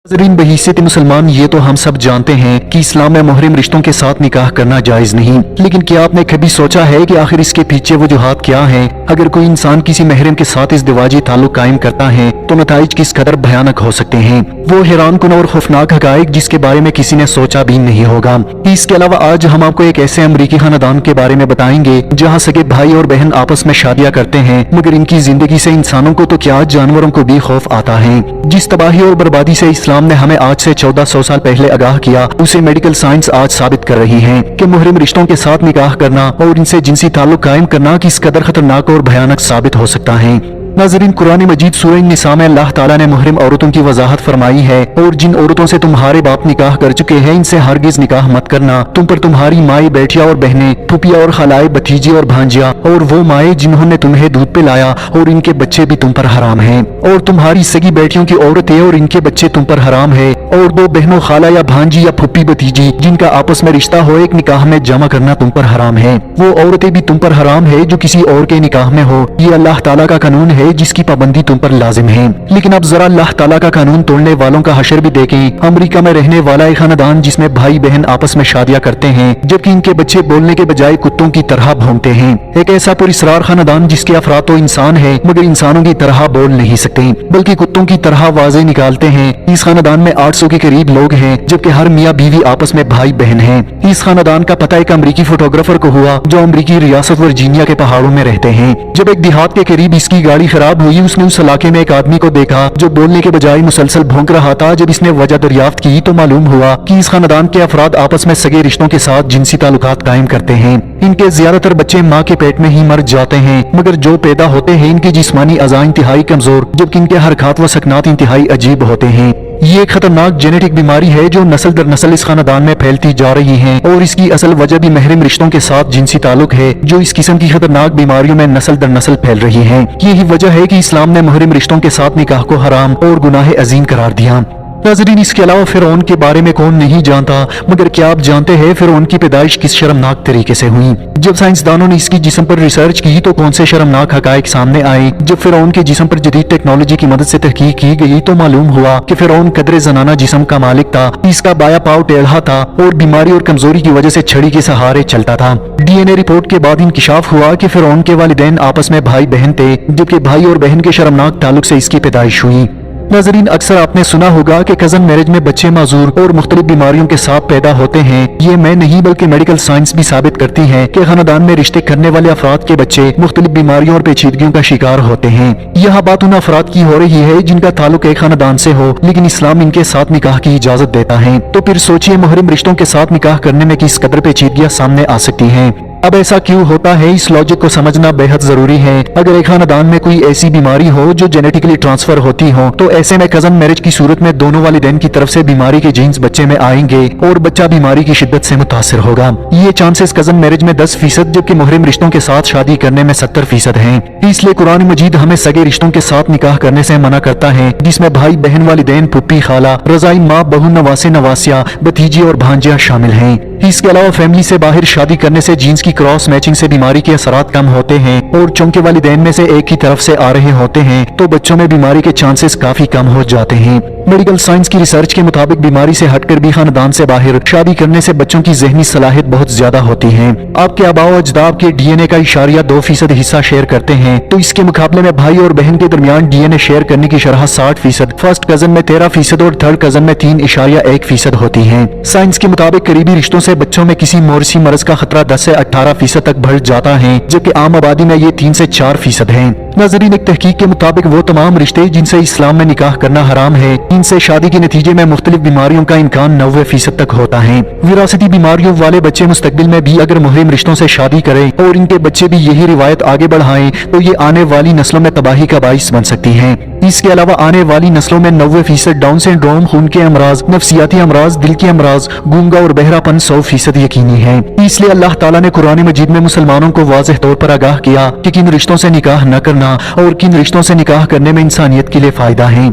नाज़रीन, बहिस्सत मुसलमान ये तो हम सब जानते हैं कि इस्लाम में मुहर्रम रिश्तों के साथ निकाह करना जायज नहीं, लेकिन क्या आपने कभी सोचा है कि आखिर इसके पीछे वजूहात क्या हैं? अगर कोई इंसान किसी महरम के साथ इस दिवाजी ताल्लुक कायम करता है तो नताइज किस कदर भयानक हो सकते हैं। वो हैरानकुन और खौफनाक हकाइक जिसके बारे में किसी ने सोचा भी नहीं होगा। इसके अलावा आज हम आपको एक ऐसे अमरीकी खानदान के बारे में बताएंगे जहाँ सगे भाई और बहन आपस में शादियां करते हैं, मगर इनकी जिंदगी से इंसानों को तो क्या जानवरों को भी खौफ आता है। जिस तबाही और बर्बादी से इस्लाम ने हमें आज से 1400 साल पहले आगाह किया, उसे मेडिकल साइंस आज साबित कर रही है कि मुहर्रम रिश्तों के साथ निकाह करना और इनसे जिनसी ताल्लुक कायम करना किस कदर खतरनाक और भयानक साबित हो सकता है। नाज़रीन, कुरान मजीद सूरह निसा में अल्लाह ताला ने मुहर्रम औरतों की वजाहत फरमाई है, और जिन औरतों से तुम्हारे बाप निकाह कर चुके हैं इनसे हरगिज निकाह मत करना। तुम पर तुम्हारी माई, बेटियां और बहनें, फुफिया और खलाए, भतीजी और भांजिया, और वो माए जिन्होंने तुम्हें दूध पिलाया, और इनके बच्चे भी तुम पर हराम हैं। और तुम्हारी सगी बेटियों की औरतें और इनके बच्चे तुम पर हराम है। और दो बहनों, खाला या भांजी या फुप्पी, भतीजी जिनका आपस में रिश्ता हो एक निकाह में जमा करना तुम पर हराम है। वो औरतें भी तुम पर हराम है जो किसी और के निकाह में हो। ये अल्लाह ताला का कानून है जिसकी पाबंदी तुम पर लाजिम है। लेकिन अब जरा अल्लाह ताला का कानून तोड़ने वालों का हशर भी देखें। अमेरिका में रहने वाला एक खानदान जिसमें भाई बहन आपस में शादियां करते हैं, जबकि इनके बच्चे बोलने के बजाय कुत्तों की तरह भौंकते हैं। एक ऐसा पुरस्रार खानदान जिसके अफराद तो इंसान है मगर इंसानों की तरह बोल नहीं सकते, बल्कि कुत्तों की तरह आवाजें निकालते हैं। इस खानदान में 800 के करीब लोग हैं, जबकि हर मियाँ बीवी आपस में भाई बहन हैं। इस खानदान का पता एक अमरीकी फोटोग्राफर को हुआ जो अमरीकी रियासत वर्जीनिया के पहाड़ों में रहते हैं। जब एक देहात के करीब इसकी गाड़ी खराब हुई, उसने उस इलाके में एक आदमी को देखा जो बोलने के बजाय मुसलसल भौंक रहा था। जब इसने वजह दरियाफ्त की तो मालूम हुआ कि इस खानदान के अफराद आपस में सगे रिश्तों के साथ जिनसी ताल्लुकात कायम करते हैं। इनके ज्यादातर बच्चे माँ के पेट में ही मर जाते हैं, मगर जो पैदा होते हैं इनकी जिस्मानी अज़ा इंतहाई कमजोर, जबकि इनके हरकत व सकनात इंतहाई अजीब होते हैं। ये एक खतरनाक जेनेटिक बीमारी है जो नस्ल दर नस्ल इस खानदान में फैलती जा रही है, और इसकी असल वजह भी महरम रिश्तों के साथ जिनसी ताल्लुक है जो इस किस्म की खतरनाक बीमारियों में नस्ल दर नस्ल फैल रही है। यही वजह है कि इस्लाम ने महरम रिश्तों के साथ निकाह को हराम और गुनाह अजीम करार दिया। नाज़रीन, इसके अलावा फिरौन के बारे में कौन नहीं जानता, मगर क्या आप जानते हैं फिरौन की पैदाइश किस शर्मनाक तरीके से हुई? जब साइंसदानों ने इसकी जिस्म पर रिसर्च की तो कौन से शर्मनाक हकायक सामने आए। जब फिरौन के जिस्म पर जदीद टेक्नोलॉजी की मदद से तहकीक की गई तो मालूम हुआ कि फिरौन कदरे जनाना जिस्म का मालिक था। इसका बाया पाव टेढ़ा था और बीमारी और कमजोरी की वजह से छड़ी के सहारे चलता था। DNA रिपोर्ट के बाद इंकिशाफ हुआ कि फिरौन के वालिदैन आपस में भाई बहन थे, जबकि भाई और बहन के शर्मनाक ताल्लुक से इसकी पैदाइश हुई। नाज़रीन, अक्सर आपने सुना होगा कि कजन मैरिज में बच्चे माजूर और मुख्तलिफ बीमारियों के साथ पैदा होते हैं। ये मैं नहीं बल्कि मेडिकल साइंस भी साबित करती है कि खानदान में रिश्ते करने वाले अफराद के बच्चे मुख्तलिफ बीमारियों और पेचीदगियों का शिकार होते हैं। यह बात उन अफराद की हो रही है जिनका ताल्लुक एक खानदान से हो, लेकिन इस्लाम इनके साथ निकाह की इजाजत देता है। तो फिर सोचिए मुहर्रम रिश्तों के साथ निकाह करने में किस कदर पेचीदगियां सामने आ सकती हैं। अब ऐसा क्यों होता है, इस लॉजिक को समझना बेहद जरूरी है। अगर एक खानदान में कोई ऐसी बीमारी हो जो जेनेटिकली ट्रांसफर होती हो, तो ऐसे में कजन मैरिज की सूरत में दोनों वालिदैन की तरफ से बीमारी के जीन्स बच्चे में आएंगे और बच्चा बीमारी की शिद्दत से मुतासिर होगा। ये चांसेस कजन मैरिज में 10%, जबकि मुहर्रम रिश्तों के साथ शादी करने में 70% हैं। इसलिए कुरान मजीद हमें सगे रिश्तों के साथ निकाह करने से मना करता है, जिसमें भाई बहन, वालिदैन, फुप्पी, खाला, रजाई माँ, बहू, नवासे, नवासिया, भतीजी और भांजिया शामिल हैं। इसके अलावा फैमिली से बाहर शादी करने से जीन्स की क्रॉस मैचिंग से बीमारी के असरात कम होते हैं, और चूंकि वालिदैन में से एक की तरफ से आ रहे होते हैं तो बच्चों में बीमारी के चांसेस काफी कम हो जाते हैं। मेडिकल साइंस की रिसर्च के मुताबिक बीमारी से हटकर भी खानदान से बाहर शादी करने से बच्चों की जहनी सलाहियत बहुत ज्यादा होती है। आपके आबाओ अजदाद के DNA का इशारिया 2% हिस्सा शेयर करते हैं, तो इसके मुकाबले में भाई और बहन के दरमियान DNA शेयर करने की शरह 60%, फर्स्ट कजन में 13% और थर्ड कजन में 3.1% होती है। साइंस के मुताबिक करीबी रिश्तों से बच्चों में किसी मोरसी मर्ज का खतरा 10 से 18% तक बढ़ जाता है, जबकि आम आबादी में ये 3 से 4% है। नाज़रीन, एक तहकीक के मुताबिक वो तमाम रिश्ते जिनसे इस्लाम में निकाह करना हराम है, इनसे शादी के नतीजे में मुख्तलिफ बीमारियों का इम्कान 90% तक होता है। विरासती बीमारियों वाले बच्चे मुस्तकबिल में भी अगर मुहर्रम रिश्तों से शादी करें और इनके बच्चे भी यही रिवायत आगे बढ़ाएं तो ये आने वाली नस्लों में तबाही का बाइस बन सकती है। इसके अलावा आने वाली नस्लों में 90% डाउन सिंड्रोम, खून के अमराज, नफ्सियाती अमराज, दिल के अमराज, गूंगा और बहरापन 100% यकीनी है। इसलिए अल्लाह ताला ने कुरान मजीद में मुसलमानों को वाज़ेह तौर पर आगाह किया कि किन रिश्तों से निकाह न करना और किन रिश्तों से निकाह करने में इंसानियत के लिए फायदा है।